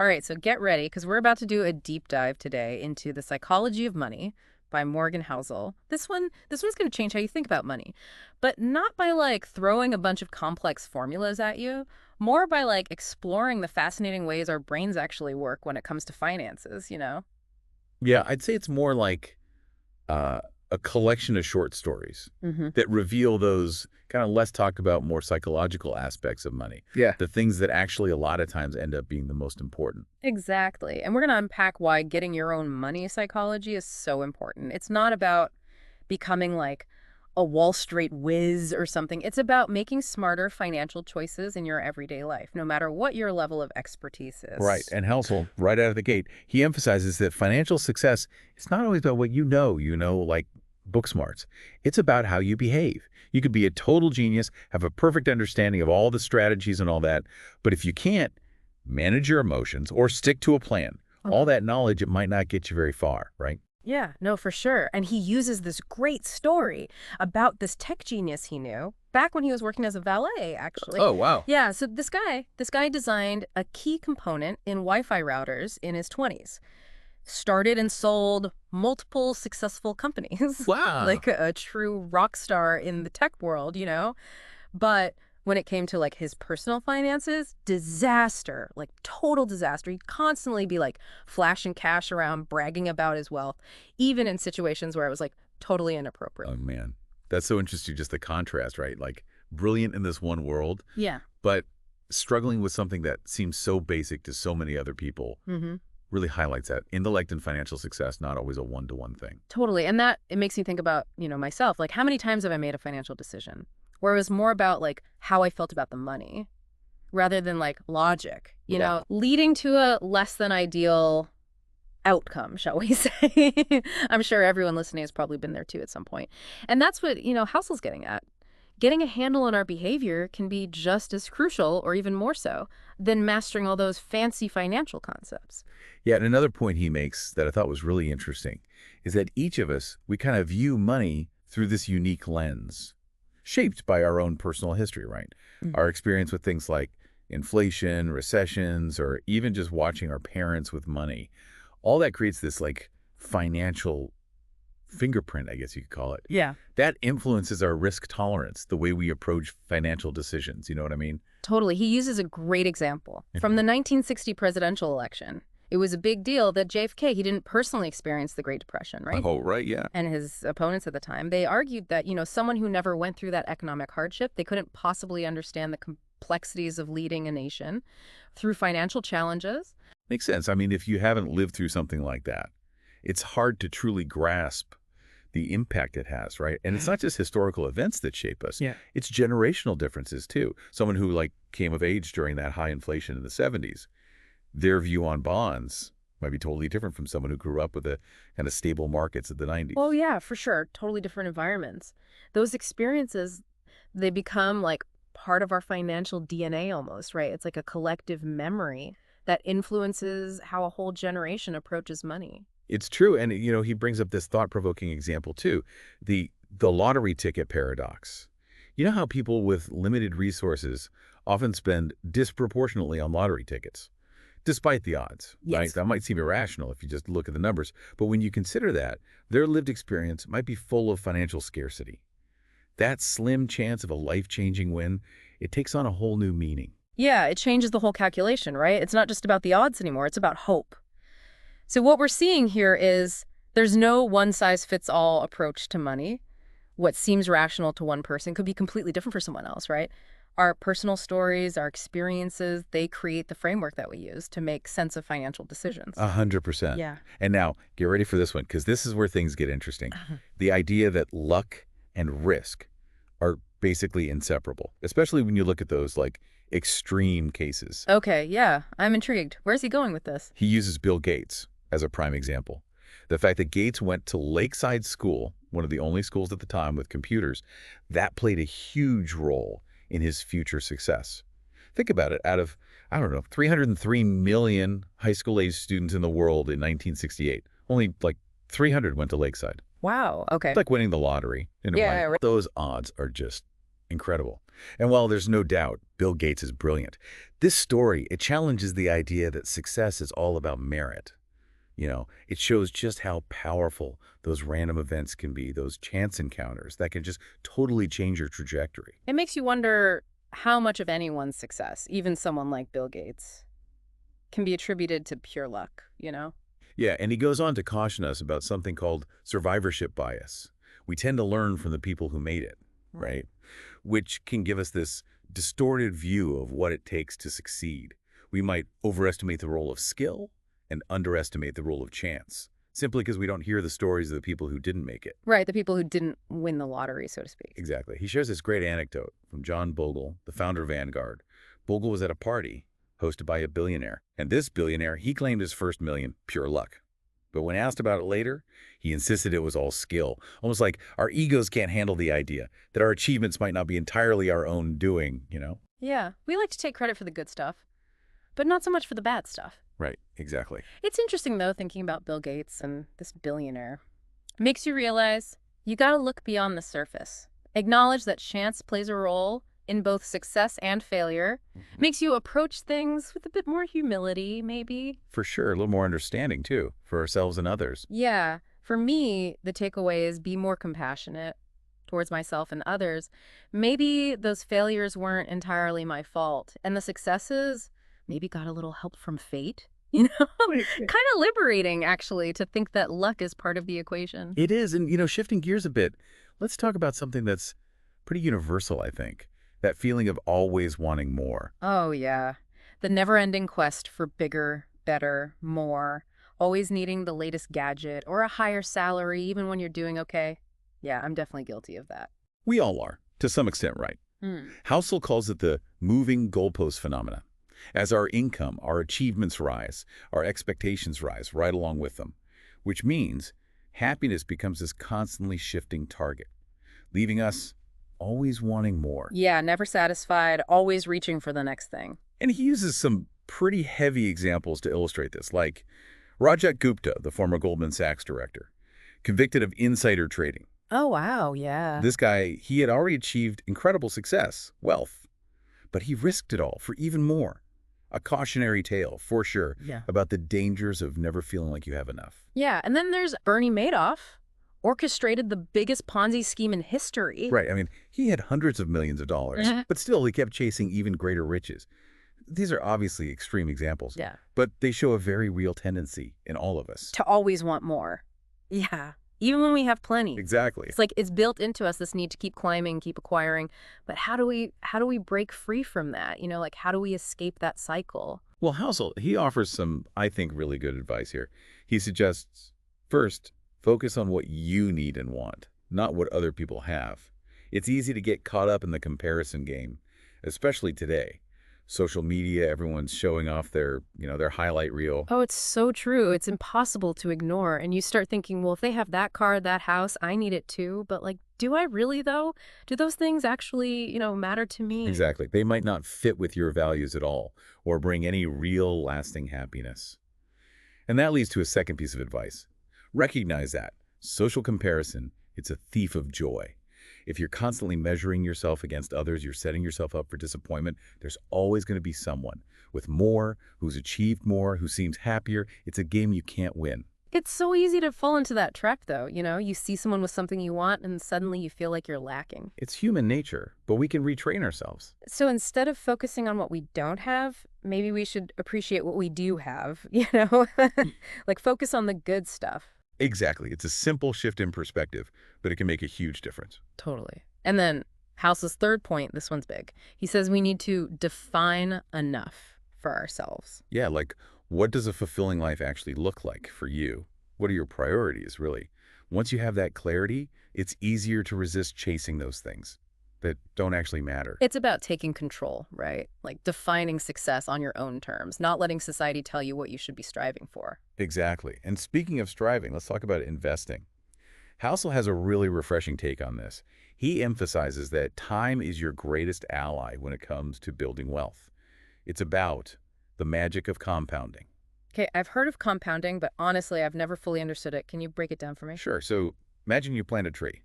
All right, so get ready because we're about to do a deep dive today into The Psychology of Money by Morgan Housel. This one's going to change how you think about money, but not by like throwing a bunch of complex formulas at you, more by like exploring the fascinating ways our brains actually work when it comes to finances, you know? Yeah, I'd say it's more like uh, a collection of short stories Mm-hmm. that reveal those kind of less talked about, more psychological aspects of money. Yeah. The things that actually a lot of times end up being the most important. Exactly. And we're going to unpack why getting your own money psychology is so important. It's not about becoming like a Wall Street whiz or something. It's about making smarter financial choices in your everyday life, no matter what your level of expertise Right. is. And Housel, right out of the gate, he emphasizes that financial success is not always about what you know, like book smarts. It's about how you behave. You could be a total genius, have a perfect understanding of all the strategies and all that, but if you can't manage your emotions or stick to a plan, all that knowledge, it might not get you very far, right? Yeah, no, for sure. And he uses this great story about this tech genius he knew back when he was working as a valet, actually. Oh, wow. Yeah, so this guy designed a key component in Wi-Fi routers in his 20s. Started and sold multiple successful companies, Wow. like a true rock star in the tech world, you know? But when it came to like his personal finances, disaster, like total disaster. He'd constantly be like flashing cash around, bragging about his wealth, even in situations where it was like totally inappropriate. Oh, man. That's so interesting, just the contrast, right? Like brilliant in this one world, Yeah. but struggling with something that seems so basic to so many other people Mm-hmm. really highlights that intellect and financial success, not always a one-to-one thing. Totally. And that it makes me think about, myself. Like, how many times have I made a financial decision where it was more about like how I felt about the money rather than like logic, Yeah. leading to a less than ideal outcome, shall we say. I'm sure everyone listening has probably been there too at some point. And that's what, Housel's getting at. Getting a handle on our behavior can be just as crucial or even more so than mastering all those fancy financial concepts. Yeah, and another point he makes that I thought was really interesting is that each of us, we kind of view money through this unique lens, shaped by our own personal history, right? Our experience with things like inflation, recessions, or even just watching our parents with money. All that creates this like financial fingerprint, I guess you could call it. Yeah. That influences our risk tolerance, the way we approach financial decisions. You know what I mean? Totally. He uses a great example from the 1960 presidential election. It was a big deal that JFK, he didn't personally experience the Great Depression, right? Oh, right, yeah. And his opponents at the time, they argued that, someone who never went through that economic hardship, they couldn't possibly understand the complexities of leading a nation through financial challenges. Makes sense. I mean, if you haven't lived through something like that, it's hard to truly grasp the impact it has, right? And it's not just historical events that shape us. Yeah. It's generational differences too. Someone who like came of age during that high inflation in the 70s, their view on bonds might be totally different from someone who grew up with the kind of stable markets of the 90s. Oh, yeah, for sure. Totally different environments. Those experiences, they become like part of our financial DNA almost, right? It's like a collective memory that influences how a whole generation approaches money. It's true. And, he brings up this thought-provoking example too, the lottery ticket paradox. You know how people with limited resources often spend disproportionately on lottery tickets, despite the odds, right? Yes. That might seem irrational if you just look at the numbers. But when you consider that, their lived experience might be full of financial scarcity. That slim chance of a life-changing win, it takes on a whole new meaning. Yeah, it changes the whole calculation, right? It's not just about the odds anymore, it's about hope. So what we're seeing here is there's no one-size-fits-all approach to money. What seems rational to one person could be completely different for someone else, right? Our personal stories, our experiences, they create the framework that we use to make sense of financial decisions. 100%. Yeah. And now, get ready for this one, because this is where things get interesting. The idea that luck and risk are basically inseparable, especially when you look at those like extreme cases. Okay, yeah, I'm intrigued. Where's he going with this? He uses Bill Gates as a prime example. The fact that Gates went to Lakeside School, one of the only schools at the time with computers, that played a huge role in his future success. Think about it. Out of, I don't know, 303 million high school-age students in the world in 1968, only like 300 went to Lakeside. Wow, okay. It's like winning the lottery in a way. Yeah, right. Those odds are just incredible. And while there's no doubt Bill Gates is brilliant. This story, it challenges the idea that success is all about merit. It shows just how powerful those random events can be, those chance encounters that can just totally change your trajectory. It makes you wonder how much of anyone's success, even someone like Bill Gates, can be attributed to pure luck? Yeah, and he goes on to caution us about something called survivorship bias. We tend to learn from the people who made it, right? Which can give us this distorted view of what it takes to succeed. We might overestimate the role of skill and underestimate the role of chance, simply because we don't hear the stories of the people who didn't make it. Right, the people who didn't win the lottery, so to speak. Exactly. He shares this great anecdote from John Bogle, the founder of Vanguard. Bogle was at a party hosted by a billionaire, and this billionaire, he claimed his first million pure luck. But when asked about it later, he insisted it was all skill, almost like our egos can't handle the idea that our achievements might not be entirely our own doing. Yeah, we like to take credit for the good stuff, but not so much for the bad stuff. Right, exactly. It's interesting, though, thinking about Bill Gates and this billionaire. It makes you realize you gotta look beyond the surface. Acknowledge that chance plays a role in both success and failure. Makes you approach things with a bit more humility, maybe. For sure, a little more understanding, too, for ourselves and others. Yeah, for me, the takeaway is be more compassionate towards myself and others. Maybe those failures weren't entirely my fault, and the successes maybe got a little help from fate. Kind of liberating, actually, to think that luck is part of the equation. It is, and shifting gears a bit, let's talk about something that's pretty universal, I think. That feeling of always wanting more. Oh, yeah. The never-ending quest for bigger, better, more. Always needing the latest gadget or a higher salary, even when you're doing okay. Yeah, I'm definitely guilty of that. We all are, to some extent, right? Housel calls it the moving goalpost phenomena. As our income, our achievements rise, our expectations rise right along with them, which means happiness becomes this constantly shifting target, leaving us always wanting more. Yeah, never satisfied, always reaching for the next thing. And he uses some pretty heavy examples to illustrate this, like Rajat Gupta, the former Goldman Sachs director, convicted of insider trading. Oh, wow, yeah. This guy, he had already achieved incredible success, wealth, but he risked it all for even more. A cautionary tale, for sure, about the dangers of never feeling like you have enough. Yeah, and then there's Bernie Madoff, orchestrated the biggest Ponzi scheme in history. Right, I mean, he had hundreds of millions of dollars, but still he kept chasing even greater riches. These are obviously extreme examples, but they show a very real tendency in all of us. To always want more. Yeah, even when we have plenty. Exactly. It's like it's built into us, this need to keep climbing, keep acquiring. But how do we break free from that? Like how do we escape that cycle? Well, Housel, he offers some, I think, really good advice here. He suggests, first, focus on what you need and want, not what other people have. It's easy to get caught up in the comparison game, especially today. Social media, everyone's showing off their highlight reel. Oh, it's so true. It's impossible to ignore. And you start thinking, well, if they have that car, that house, I need it too. But do I really though? Do those things actually, matter to me? Exactly. They might not fit with your values at all or bring any real lasting happiness. And that leads to a second piece of advice. Recognize that social comparison, it's a thief of joy. If you're constantly measuring yourself against others, you're setting yourself up for disappointment. There's always going to be someone with more, who's achieved more, who seems happier. It's a game you can't win. It's so easy to fall into that trap, though. You see someone with something you want, and suddenly you feel like you're lacking. It's human nature, but we can retrain ourselves. So instead of focusing on what we don't have, maybe we should appreciate what we do have, like focus on the good stuff. Exactly. It's a simple shift in perspective, but it can make a huge difference. Totally. And then House's third point, this one's big. He says we need to define enough for ourselves. Yeah, like what does a fulfilling life actually look like for you? What are your priorities, really? Once you have that clarity, it's easier to resist chasing those things that don't actually matter. It's about taking control, right? Like defining success on your own terms, not letting society tell you what you should be striving for. Exactly. And speaking of striving, let's talk about investing. Housel has a really refreshing take on this. He emphasizes that time is your greatest ally when it comes to building wealth. It's about the magic of compounding. Okay, I've heard of compounding, but honestly, I've never fully understood it. Can you break it down for me? Sure. So imagine you plant a tree.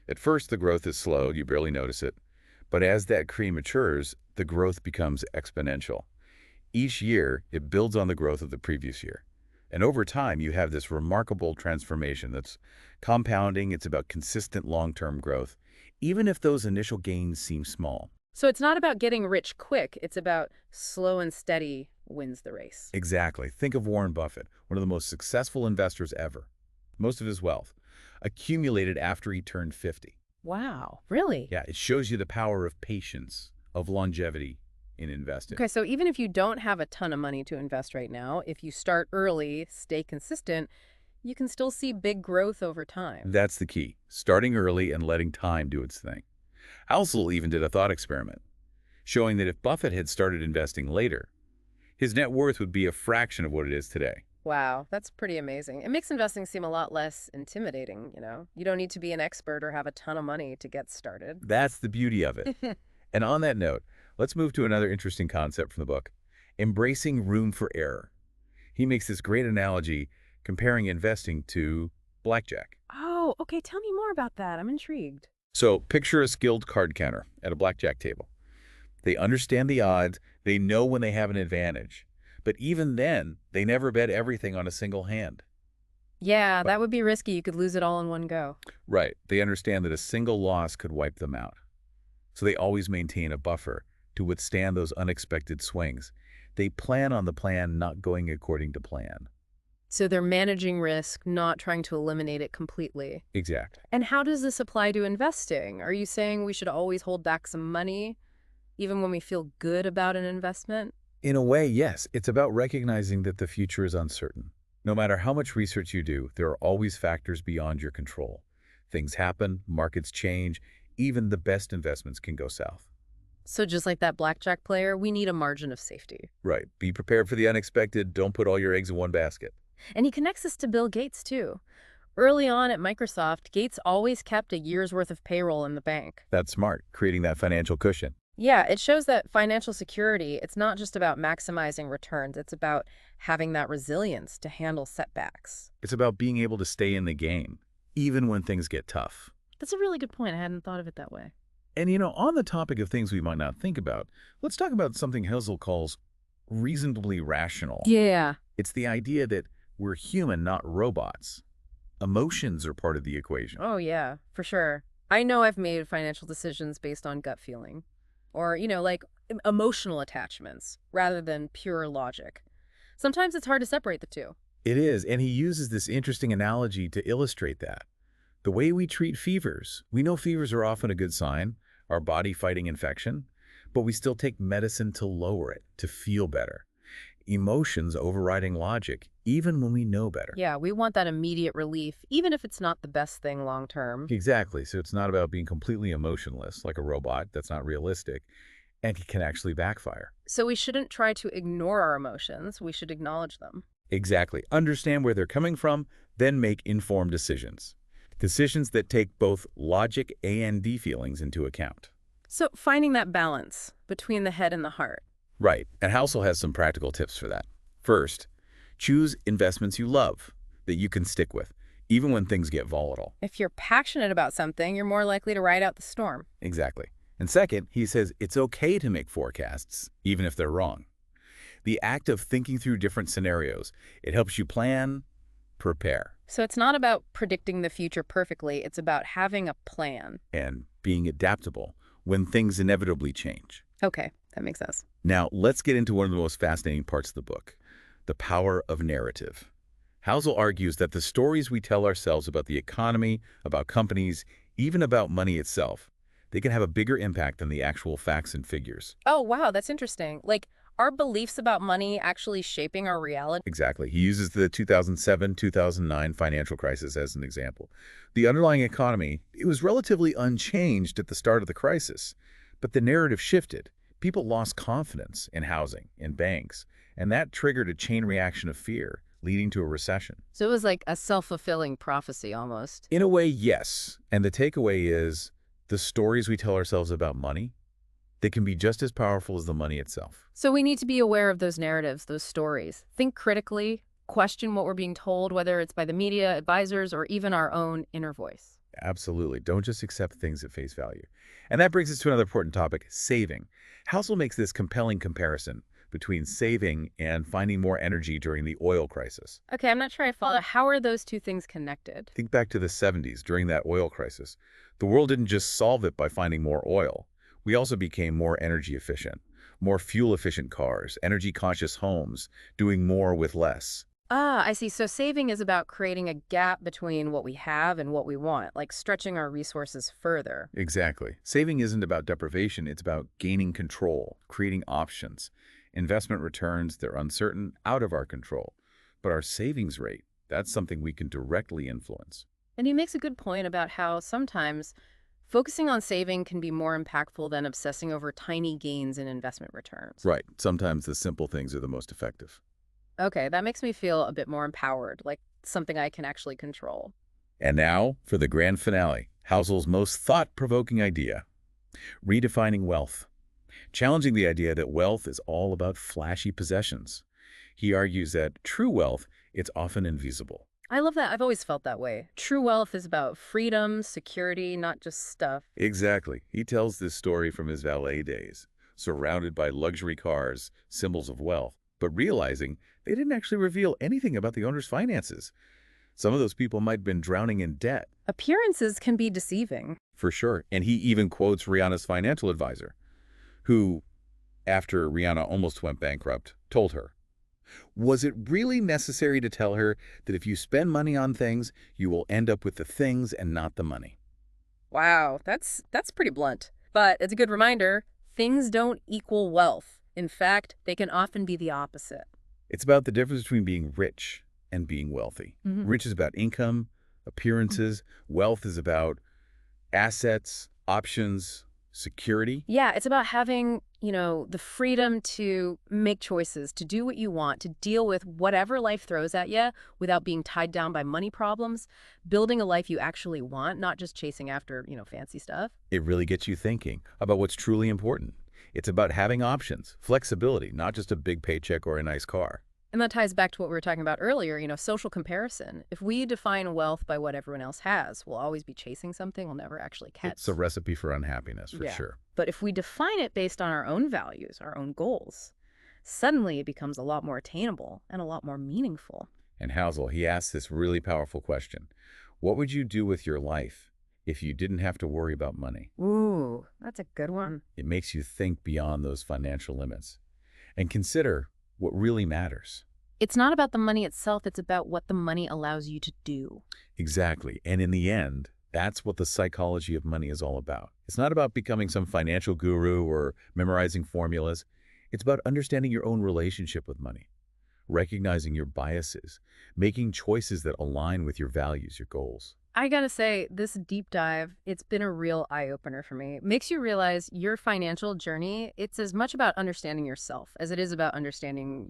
At first, the growth is slow. You barely notice it. But as that cream matures, the growth becomes exponential. Each year, it builds on the growth of the previous year. And over time, you have this remarkable transformation that's compounding. It's about consistent long-term growth, even if those initial gains seem small. So it's not about getting rich quick. It's about slow and steady wins the race. Exactly. Think of Warren Buffett, one of the most successful investors ever. Most of his wealth accumulated after he turned 50. Wow, really? Yeah, it shows you the power of patience, of longevity in investing. Okay, so even if you don't have a ton of money to invest right now, if you start early, stay consistent, you can still see big growth over time. That's the key, starting early and letting time do its thing. Housel even did a thought experiment, showing that if Buffett had started investing later, his net worth would be a fraction of what it is today. Wow, that's pretty amazing. It makes investing seem a lot less intimidating, you know? You don't need to be an expert or have a ton of money to get started. That's the beauty of it. And on that note, let's move to another interesting concept from the book, embracing room for error. He makes this great analogy comparing investing to blackjack. Oh, okay, tell me more about that. I'm intrigued. So picture a skilled card counter at a blackjack table. They understand the odds, they know when they have an advantage. But even then, they never bet everything on a single hand. Yeah, that would be risky. You could lose it all in one go. Right. They understand that a single loss could wipe them out. So they always maintain a buffer to withstand those unexpected swings. They plan on the plan not going according to plan. So they're managing risk, not trying to eliminate it completely. Exactly. And how does this apply to investing? Are you saying we should always hold back some money, even when we feel good about an investment? In a way, yes. It's about recognizing that the future is uncertain. No matter how much research you do, there are always factors beyond your control. Things happen, markets change, even the best investments can go south. So just like that blackjack player, we need a margin of safety. Right. Be prepared for the unexpected. Don't put all your eggs in one basket. And he connects this to Bill Gates, too. Early on at Microsoft, Gates always kept a year's worth of payroll in the bank. That's smart, creating that financial cushion. Yeah, it shows that financial security, it's not just about maximizing returns. It's about having that resilience to handle setbacks. It's about being able to stay in the game, even when things get tough. That's a really good point. I hadn't thought of it that way. And on the topic of things we might not think about, let's talk about something Housel calls reasonably rational. Yeah. It's the idea that we're human, not robots. Emotions are part of the equation. Oh, yeah, for sure. I know I've made financial decisions based on gut feeling. Or, like emotional attachments rather than pure logic. Sometimes it's hard to separate the two. It is, and he uses this interesting analogy to illustrate that. The way we treat fevers, we know fevers are often a good sign, our body fighting infection, but we still take medicine to lower it, to feel better. Emotions overriding logic, even when we know better. Yeah, we want that immediate relief, even if it's not the best thing long term. Exactly. So it's not about being completely emotionless, like a robot. That's not realistic. And it can actually backfire. So we shouldn't try to ignore our emotions. We should acknowledge them. Exactly. Understand where they're coming from, then make informed decisions. Decisions that take both logic and feelings into account. So finding that balance between the head and the heart. Right. And Housel has some practical tips for that. First, choose investments you love that you can stick with, even when things get volatile. If you're passionate about something, you're more likely to ride out the storm. Exactly. And second, he says it's okay to make forecasts, even if they're wrong. The act of thinking through different scenarios, it helps you plan, prepare. So it's not about predicting the future perfectly. It's about having a plan. And being adaptable when things inevitably change. Okay, that makes sense. Now, let's get into one of the most fascinating parts of the book, the power of narrative. Housel argues that the stories we tell ourselves about the economy, about companies, even about money itself, they can have a bigger impact than the actual facts and figures. Oh, wow, that's interesting. Like, are beliefs about money actually shaping our reality? Exactly. He uses the 2007-2009 financial crisis as an example. The underlying economy, it was relatively unchanged at the start of the crisis, but the narrative shifted. People lost confidence in housing, in banks, and that triggered a chain reaction of fear, leading to a recession. So it was like a self-fulfilling prophecy almost. In a way, yes. And the takeaway is the stories we tell ourselves about money, they can be just as powerful as the money itself. So we need to be aware of those narratives, those stories. Think critically, question what we're being told, whether it's by the media, advisors, or even our own inner voice. Absolutely. Don't just accept things at face value. And that brings us to another important topic, saving. Housel makes this compelling comparison between saving and finding more energy during the oil crisis. Okay, I'm not sure I follow. How are those two things connected? Think back to the 70s during that oil crisis. The world didn't just solve it by finding more oil. We also became more energy efficient, more fuel efficient cars, energy conscious homes, doing more with less. Ah, I see. So saving is about creating a gap between what we have and what we want, like stretching our resources further. Exactly. Saving isn't about deprivation, it's about gaining control, creating options. Investment returns, they're uncertain, out of our control. But our savings rate, that's something we can directly influence. And he makes a good point about how sometimes focusing on saving can be more impactful than obsessing over tiny gains in investment returns. Right. Sometimes the simple things are the most effective. Okay, that makes me feel a bit more empowered, like something I can actually control. And now for the grand finale, Housel's most thought-provoking idea, redefining wealth, challenging the idea that wealth is all about flashy possessions. He argues that true wealth, it's often invisible. I love that. I've always felt that way. True wealth is about freedom, security, not just stuff. Exactly. He tells this story from his valet days, surrounded by luxury cars, symbols of wealth, but realizing they didn't actually reveal anything about the owner's finances. Some of those people might have been drowning in debt. Appearances can be deceiving. For sure. And he even quotes Rihanna's financial advisor, who, after Rihanna almost went bankrupt, told her, was it really necessary to tell her that if you spend money on things, you will end up with the things and not the money? Wow, that's pretty blunt. But it's a good reminder, things don't equal wealth. In fact, they can often be the opposite. It's about the difference between being rich and being wealthy. Mhm. Rich is about income, appearances. Wealth is about assets, options, security. Yeah, it's about having, the freedom to make choices, to do what you want, to deal with whatever life throws at you without being tied down by money problems, building a life you actually want, not just chasing after, fancy stuff. It really gets you thinking about what's truly important. It's about having options, flexibility, not just a big paycheck or a nice car. And that ties back to what we were talking about earlier, social comparison. If we define wealth by what everyone else has, we'll always be chasing something we'll never actually catch. It's a recipe for unhappiness, for Yeah. sure. But if we define it based on our own values, our own goals, suddenly it becomes a lot more attainable and a lot more meaningful. And Housel, he asks this really powerful question. What would you do with your life if you didn't have to worry about money? Ooh, that's a good one. It makes you think beyond those financial limits and consider what really matters. It's not about the money itself, it's about what the money allows you to do. Exactly. And in the end, that's what the psychology of money is all about. It's not about becoming some financial guru or memorizing formulas. It's about understanding your own relationship with money, recognizing your biases, making choices that align with your values, your goals. I gotta say, this deep dive, it's been a real eye-opener for me. It makes you realize your financial journey, it's as much about understanding yourself as it is about understanding,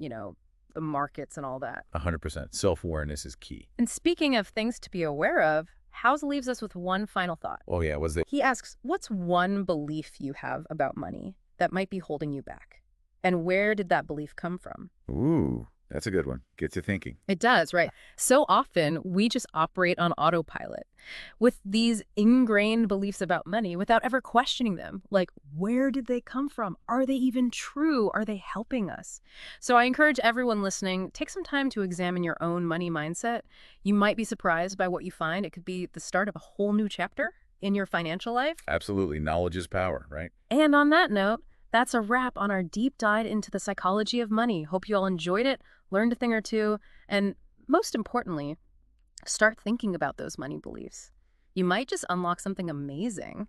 the markets and all that. 100%. Self-awareness is key. And speaking of things to be aware of, House leaves us with one final thought. Oh yeah, was it? He asks, what's one belief you have about money that might be holding you back? And where did that belief come from? Ooh, that's a good one. Gets you thinking. It does, right? So often we just operate on autopilot with these ingrained beliefs about money without ever questioning them. Like, where did they come from? Are they even true? Are they helping us? So I encourage everyone listening, take some time to examine your own money mindset. You might be surprised by what you find. It could be the start of a whole new chapter in your financial life. Absolutely. Knowledge is power, right? And on that note, that's a wrap on our deep dive into the psychology of money. Hope you all enjoyed it, learned a thing or two, and most importantly, start thinking about those money beliefs. You might just unlock something amazing.